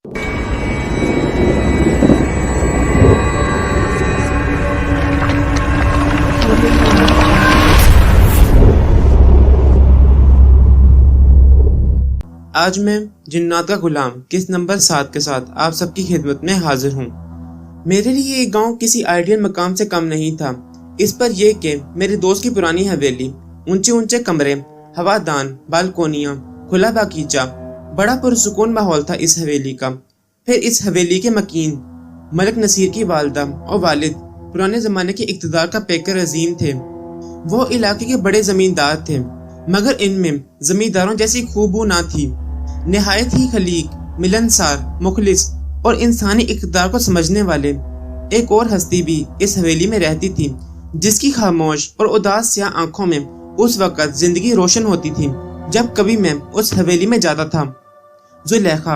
آج میں جنات کا غلام کس نمبر 7 کے ساتھ آپ سب کی خدمت میں حاضر ہوں۔ میرے لیے یہ گاؤں کسی آئیڈیل مقام سے کم نہیں تھا۔ اس پر یہ کہ میرے دوست کی پرانی حویلی، اونچے اونچے کمرے، ہوادان، بالکونیاں، کھلا باغیچہ، بڑا پرسکون ماحول تھا اس حویلی کا۔ پھر اس حویلی کے مکین ملک نصیر کی والدہ اور والد پرانے زمانے کے اقتدار کا پیکر عظیم تھے۔ وہ علاقے کے بڑے زمیندار تھے، مگر ان میں زمینداروں جیسی خوبو نہ تھی۔ نہایت ہی خلیق، ملنسار، مخلص اور انسانی اقتدار کو سمجھنے والے ایک اور ہستی بھی اس حویلی میں رہتی تھی، جس کی خاموش اور اداس سیاہ آنکھوں میں اس وقت زندگی روشن ہوتی تھی جب کبھی میں اس حویلی میں جاتا تھا۔ زلیخا،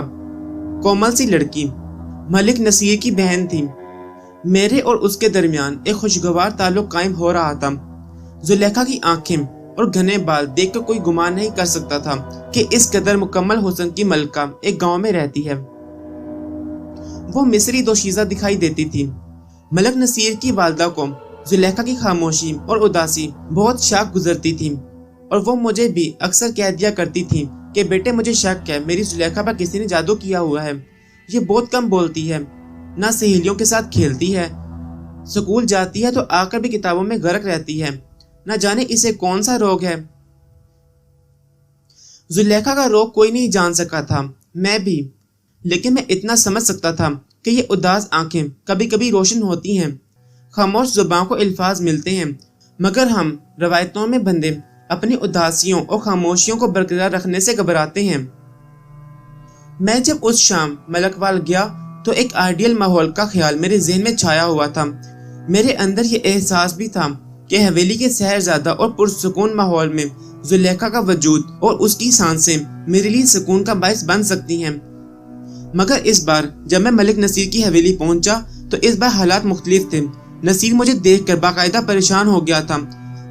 کومل سی لڑکی، ملک نصیر کی بہن تھی۔ میرے اور اس کے درمیان ایک خوشگوار تعلق قائم ہو رہا تھا۔ زلیخا کی آنکھیں اور گھنے بال دیکھ کر کوئی گمان نہیں کر سکتا تھا کہ اس قدر مکمل حسن کی ملکہ ایک گاؤں میں رہتی ہے۔ وہ مصری دوشیزہ دکھائی دیتی تھی۔ ملک نصیر کی والدہ کو زلیخا کی خاموشی اور اداسی بہت شاک گزرتی تھی، اور وہ مجھے بھی اکثر کہہ دیا کرتی تھی کہ بیٹے مجھے شک ہے میری زلیخا پر کسی نے جادو کیا ہوا ہے۔ یہ بہت کم بولتی ہے، نہ سہیلیوں کے ساتھ کھیلتی ہے، سکول جاتی ہے تو آ کر بھی کتابوں میں غرق رہتی ہے، نہ جانے اسے کون سا روگ ہے۔ زلیخا کا روگ کوئی نہیں جان سکا تھا، میں بھی، لیکن میں اتنا سمجھ سکتا تھا کہ یہ اداس آنکھیں کبھی کبھی روشن ہوتی ہیں، خاموش زبان کو الفاظ ملتے ہیں، مگر ہم روایتوں میں بندے اپنی اداسیوں اور خاموشیوں کو برقرار رکھنے سے گھبراتے ہیں۔ میں جب اس شام ملکوال گیا تو ایک آئیڈیل ماحول کا خیال میرے ذہن میں چھایا ہوا تھا۔ میرے اندر یہ احساس بھی تھا کہ حویلی کے شہرزادہ اور پرسکون ماحول میں زلیخا کا وجود اور اس کی سانسیں میرے لیے سکون کا باعث بن سکتی ہیں۔ مگر اس بار جب میں ملک نصیر کی حویلی پہنچا تو اس بار حالات مختلف تھے۔ نصیر مجھے دیکھ کر باقاعدہ پریشان ہو گیا تھا۔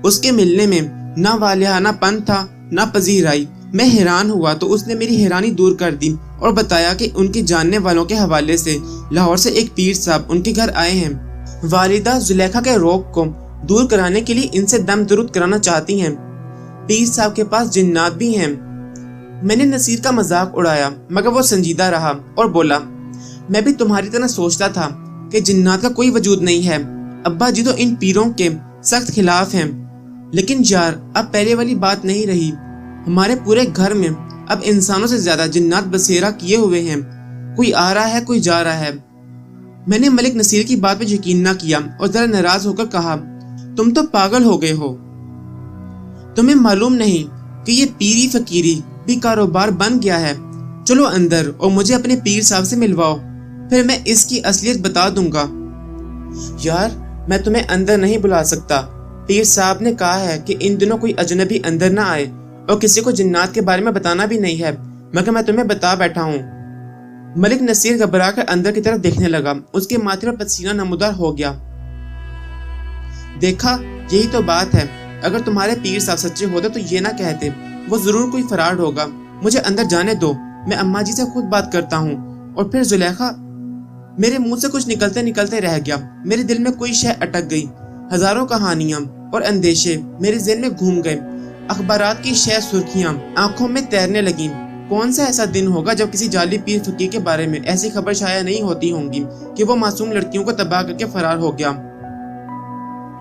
اس کے ملنے میں نہ والہانہ پن تھا نہ پذیرائی۔ میں حیران ہوا تو اس نے میری حیرانی دور کر دی اور بتایا کہ ان کے جاننے والوں کے حوالے سے لاہور سے ایک پیر صاحب ان کے گھر آئے ہیں۔ والدہ زلیخا کے روگ کو دور کرانے کے لیے ان سے دم درود کرانا چاہتی ہیں۔ پیر صاحب کے پاس جنات بھی ہیں۔ میں نے نصیر کا مذاق اڑایا، مگر وہ سنجیدہ رہا اور بولا، میں بھی تمہاری طرح سوچتا تھا کہ جنات کا کوئی وجود نہیں ہے۔ ابا جی تو ان پیروں کے سخت خلاف ہیں، لیکن یار اب پہلے والی بات نہیں رہی۔ ہمارے پورے گھر میں اب انسانوں سے زیادہ جنات بسیرا کیے ہوئے ہیں، کوئی آ رہا ہے کوئی جا رہا ہے۔ میں نے ملک نصیر کی بات پہ یقین نہ کیا اور ذرا ناراض ہو کر کہا، تم تو پاگل ہو گئے ہو، تمہیں معلوم نہیں کہ یہ پیری فقیری بھی کاروبار بن گیا ہے۔ چلو اندر اور مجھے اپنے پیر صاحب سے ملواؤ، پھر میں اس کی اصلیت بتا دوں گا۔ یار میں تمہیں اندر نہیں بلا سکتا، پیر صاحب نے کہا ہے کہ ان دنوں کوئی اجنبی اندر نہ آئے اور کسی کو جنات کے بارے میں بتانا بھی نہیں ہے، مگر میں تمہیں بتا بیٹھا ہوں۔ ملک نصیر گھبرا کر اندر کی طرف دیکھنے لگا، اس کے ماتھے پر پسینہ نمودار ہو گیا۔ دیکھا، یہی تو بات ہے، اگر تمہارے پیر صاحب سچے ہوتے تو یہ نہ کہتے، وہ ضرور کوئی فراڈ ہوگا۔ مجھے اندر جانے دو، میں اماں جی سے خود بات کرتا ہوں۔ اور پھر زلیخا، میرے منہ سے کچھ نکلتے نکلتے رہ گیا، میرے دل میں کوئی شے اٹک گئی، ہزاروں کہانیاں اور اندیشے میرے ذہن میں گھوم گئے، اخبارات کی شے سرخیاں آنکھوں میں تیرنے لگیں۔ کون سا ایسا دن ہوگا جب کسی جعلی پیر فقیر کے بارے میں ایسی خبر شائع نہیں ہوتی ہوں گی کہ وہ معصوم لڑکیوں کو تباہ کر کے فرار ہو گیا۔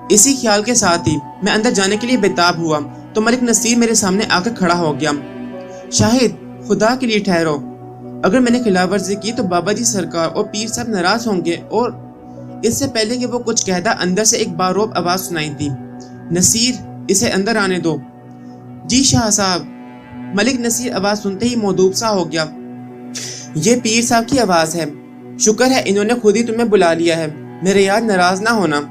اسی خیال کے ساتھ ہی میں اندر جانے کے لیے بےتاب ہوا تو ملک نصیر میرے سامنے آ کر کھڑا ہو گیا۔ شاہد، خدا کے لیے ٹھہرو، اگر میں نے خلاف ورزی کی تو بابا جی سرکار اور پیر صاحب ناراض ہوں گے۔ اور اس سے پہلے کہ وہ کچھ کہتا، اندر سے ایک باروب آواز سنائی دی، نصیر، اسے اندر آنے دو۔ جی شاہ صاحب۔ ملک نصیر آواز سنتے ہی موذوب سا ہو گیا۔ یہ پیر صاحب کی آواز ہے، شکر ہے انہوں نے خود ہی تمہیں بلا لیا ہے، میرے یاد ناراض نہ ہونا۔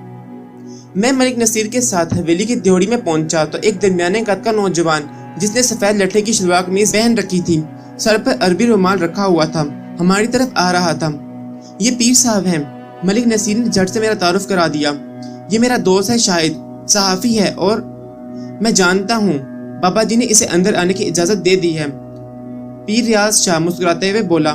میں ملک نصیر کے ساتھ حویلی کی دیوڑی میں پہنچا تو ایک درمیانے قد کا نوجوان جس نے سفید لٹھے کی شلوار قمیض پہن رکھی تھی، سر پر عربی رومال رکھا ہوا تھا، ہماری طرف آ رہا تھا۔ یہ پیر صاحب ہیں، ملک نصیر نے جھٹ سے میرا تعارف کرا دیا۔ یہ میرا دوست ہے شاہد، صحافی ہے، اور میں جانتا ہوں بابا جی نے اسے اندر آنے کی اجازت دے دی ہے۔ پیر ریاض شاہ مسکراتے ہوئے بولا،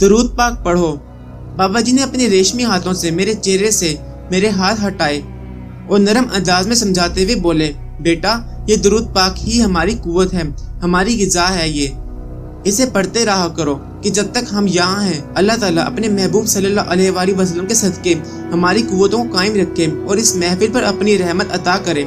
درود پاک پڑھو۔ بابا جی نے اپنے ریشمی ہاتھوں سے میرے چہرے سے میرے ہاتھ ہٹائے اور نرم انداز میں سمجھاتے ہوئے بولے، بیٹا یہ درود پاک ہی ہماری قوت ہے، ہماری غذا ہے، یہ اسے پڑھتے رہا کرو کہ جب تک ہم یہاں ہیں اللہ تعالیٰ اپنے محبوب صلی اللہ علیہ وآلہ وسلم کے صدقے ہماری قوتوں کو قائم رکھے اور اس محفل پر اپنی رحمت عطا کرے۔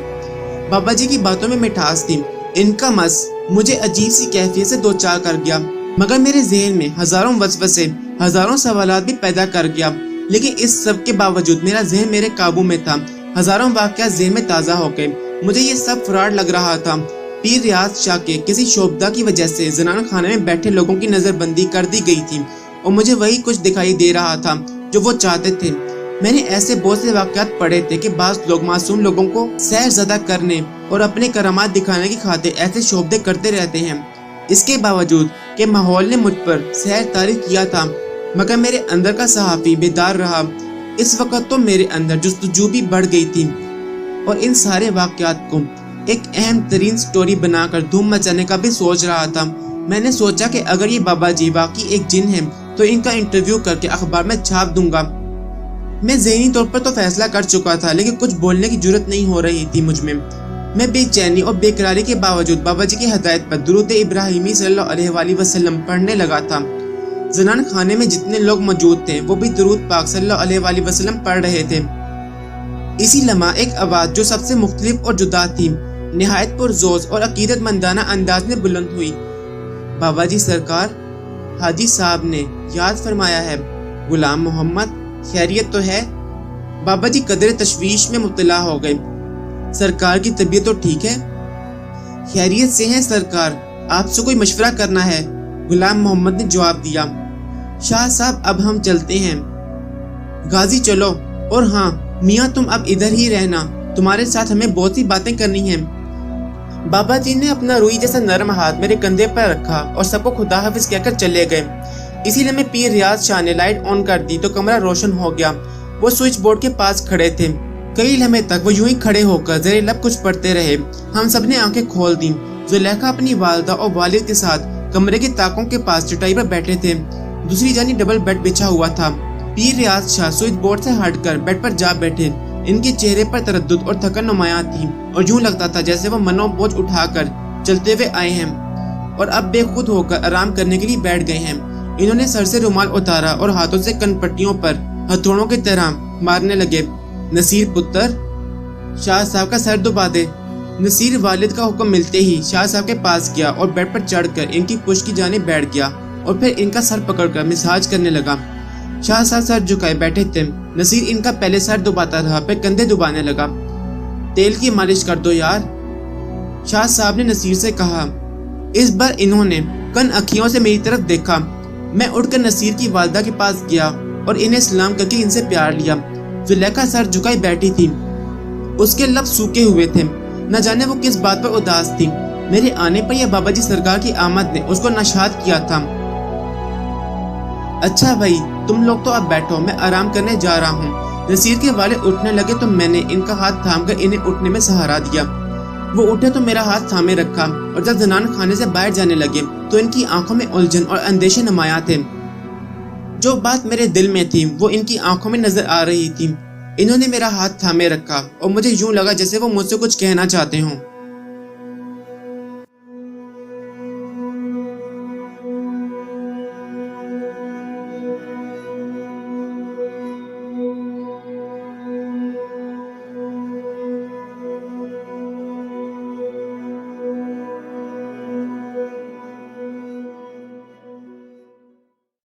بابا جی کی باتوں میں مٹھاس تھی، ان کا مس مجھے عجیب سی کیفیت سے دوچار کر گیا، مگر میرے ذہن میں ہزاروں وسوسے، ہزاروں سوالات بھی پیدا کر گیا، لیکن اس سب کے باوجود میرا ذہن میرے قابو میں تھا۔ ہزاروں واقعات ذہن میں تازہ ہو گئے، مجھے یہ سب فراڈ لگ رہا تھا۔ پیر ریاض شاہ کے کسی شعبدہ کی وجہ سے زنانہ خانے میں بیٹھے لوگوں کی نظر بندی کر دی گئی تھی اور مجھے وہی کچھ دکھائی دے رہا تھا جو وہ چاہتے تھے۔ میں نے ایسے بہت سے واقعات پڑھے تھے کہ بعض لوگ معصوم لوگوں کو سحر زدہ کرنے اور اپنے کرامات دکھانے کی خاطر ایسے شعبدے کرتے رہتے ہیں۔ اس کے باوجود کہ ماحول نے مجھ پر سحر طاری کیا تھا، مگر میرے اندر کا صحافی بیدار رہا۔ اس وقت تو میرے اندر جستجو بھی بڑھ گئی تھی اور ان سارے واقعات کو ایک اہم ترین سٹوری بنا کر دھوم مچانے کا بھی سوچ رہا تھا۔ میں نے سوچا کہ اگر یہ بابا جی واقعی ایک جن ہے تو ان کا انٹرویو کر کے اخبار میں چھاپ دوں گا۔ میں ذہنی طور پر تو فیصلہ کر چکا تھا، لیکن کچھ بولنے کی جرت نہیں ہو رہی تھی مجھ میں۔ میں بے چینی اور بے قراری کے باوجود بابا جی کی ہدایت پر درود ابراہیمی صلی اللہ علیہ وآلہ وسلم پڑھنے لگا تھا۔ زنان خانے میں جتنے لوگ موجود تھے وہ بھی درود پاک صلی اللہ علیہ وآلہ وسلم پڑھ رہے تھے۔ اسی لمحہ ایک آواز جو سب سے مختلف اور جدا تھی نہایت پرزوز اور عقیدت مندانہ انداز میں بلند ہوئی، بابا جی سرکار، حاجی صاحب نے یاد فرمایا ہے، غلام محمد خیریت تو ہے؟ بابا جی قدر تشویش میں مبتلا ہو گئے۔ سرکار کی طبیعت تو ٹھیک ہے؟ خیریت سے ہیں سرکار، آپ سے کوئی مشورہ کرنا ہے، غلام محمد نے جواب دیا۔ شاہ صاحب اب ہم چلتے ہیں۔ غازی چلو، اور ہاں میاں تم اب ادھر ہی رہنا، تمہارے ساتھ ہمیں بہت سی باتیں کرنی ہیں۔ بابا جی نے اپنا روئی جیسا نرم ہاتھ میرے کندھے پر رکھا اور سب کو خدا حافظ کہہ کر چلے گئے۔ اسی لمحے پیر ریاض شاہ نے لائٹ آن کر دی تو کمرہ روشن ہو گیا۔ وہ سوئچ بورڈ کے پاس کھڑے تھے۔ کئی لمحے تک وہ یوں ہی کھڑے ہو کر زیر لب کچھ پڑھتے رہے۔ ہم سب نے آنکھیں کھول دیں۔ زلیخا اپنی والدہ اور والد کے ساتھ کمرے کے تاکوں کے پاس چٹائی پر بیٹھے تھے، دوسری جانب ڈبل بیڈ بچھا ہوا تھا۔ پیر ریاض شاہ سوئچ بورڈ سے ہٹ کر بیڈ پر جا بیٹھے۔ ان کے چہرے پر تردد اور تھکن نمایاں تھی اور یوں لگتا تھا جیسے وہ منو بوجھ اٹھا کر چلتے ہوئے آئے ہیں اور اب بے خود ہو کر آرام کرنے کے لیے بیٹھ گئے ہیں۔ انہوں نے سر سے رومال اتارا اور ہاتھوں سے کن پٹیوں پر ہتھوڑوں کی طرح مارنے لگے۔ نصیر پتر، شاہ صاحب کا سر دبا دے۔ نصیر والد کا حکم ملتے ہی شاہ صاحب کے پاس گیا اور بیڈ پر چڑھ کر ان کی پشت کی جانب بیٹھ گیا اور پھر ان کا سر پکڑ کر مساج کرنے لگا۔ شاہ صاحب سر جھکائے بیٹھے تھے۔ نصیر ان کا پہلے سر دباتا رہا، پھر کندھے دبانے لگا۔ تیل کی مالش کر دو یار، شاہ صاحب نے نصیر سے کہا۔ اس بار انہوں نے کن اکھیوں سے میری طرف دیکھا۔ میں اٹھ کر نصیر کی والدہ کے پاس گیا اور انہیں سلام کر کے ان سے پیار لیا۔ زلیخا سر جھکائی بیٹھی تھی، اس کے لب سوکھے ہوئے تھے، نہ جانے وہ کس بات پر اداس تھی۔ میرے آنے پر یا بابا جی سرکار کی آمد نے اس کو نشاد کیا تھا۔ اچھا بھائی تم لوگ تو اب بیٹھو، میں آرام کرنے جا رہا ہوں۔ نصیر کے والد اٹھنے لگے تو میں نے ان کا ہاتھ تھام کر انہیں اٹھنے میں سہارا دیا۔ وہ اٹھے تو میرا ہاتھ تھامے رکھا اور جب زنان خانے سے باہر جانے لگے تو ان کی آنکھوں میں الجھن اور اندیشے نمایاں تھے۔ جو بات میرے دل میں تھی وہ ان کی آنکھوں میں نظر آ رہی تھی۔ انہوں نے میرا ہاتھ تھامے رکھا اور مجھے یوں لگا جیسے وہ مجھ سے کچھ کہنا چاہتے ہوں۔